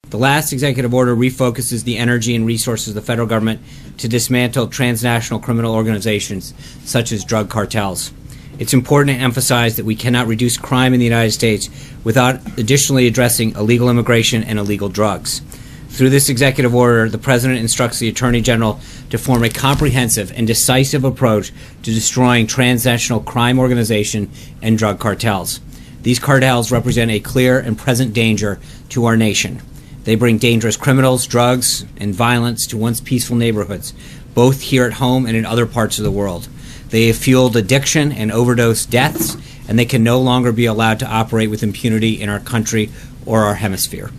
The last executive order refocuses the energy and resources of the federal government to dismantle transnational criminal organizations such as drug cartels. It's important to emphasize that we cannot reduce crime in the United States without additionally addressing illegal immigration and illegal drugs. Through this executive order, the President instructs the Attorney General to form a comprehensive and decisive approach to destroying transnational crime organizations and drug cartels. These cartels represent a clear and present danger to our nation. They bring dangerous criminals, drugs, and violence to once peaceful neighborhoods, both here at home and in other parts of the world. They have fueled addiction and overdose deaths, and they can no longer be allowed to operate with impunity in our country or our hemisphere.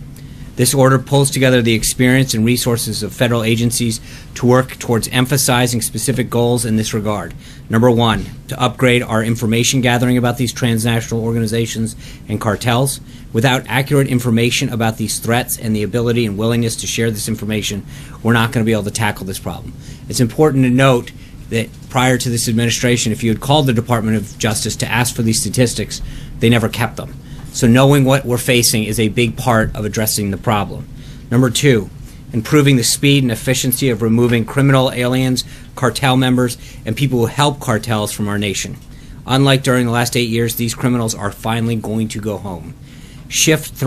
This order pulls together the experience and resources of federal agencies to work towards emphasizing specific goals in this regard. Number one, to upgrade our information gathering about these transnational organizations and cartels. Without accurate information about these threats and the ability and willingness to share this information, we're not going to be able to tackle this problem. It's important to note that prior to this administration, if you had called the Department of Justice to ask for these statistics, they never kept them. So knowing what we're facing is a big part of addressing the problem. Number two, improving the speed and efficiency of removing criminal aliens, cartel members, and people who help cartels from our nation. Unlike during the last 8 years, these criminals are finally going to go home. Shift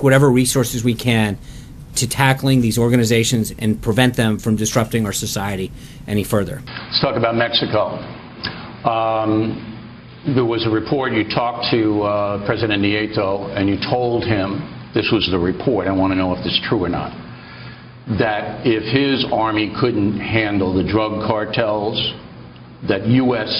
whatever resources we can to tackling these organizations and prevent them from disrupting our society any further. Let's talk about Mexico. There was a report, you talked to President Nieto and you told him, this was the report, I want to know if this is true or not, that if his army couldn't handle the drug cartels, that U.S.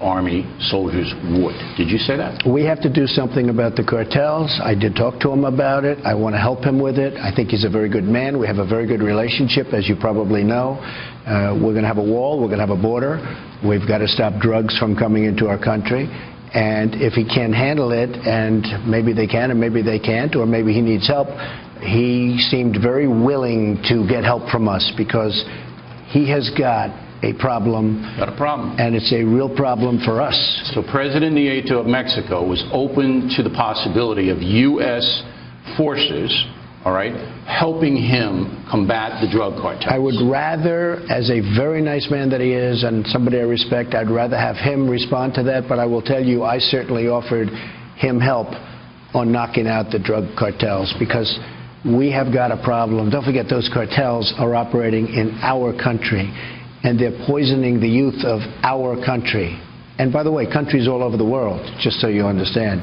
Army soldiers would. Did you say that? We have to do something about the cartels. I did talk to him about it. I want to help him with it. I think he's a very good man. We have a very good relationship, as you probably know. We're going to have a wall. We're going to have a border. We've got to stop drugs from coming into our country. And if he can't handle it, and maybe they can and maybe they can't, or maybe he needs help, he seemed very willing to get help from us because he has got a problem. Got a problem. And it's a real problem for us. So President Nieto of Mexico was open to the possibility of U.S. forces, all right, helping him combat the drug cartels. I would rather, as a very nice man that he is and somebody I respect, I'd rather have him respond to that. But I will tell you, I certainly offered him help on knocking out the drug cartels because we have got a problem. Don't forget, those cartels are operating in our country, and they're poisoning the youth of our country. And by the way, countries all over the world, just so you understand.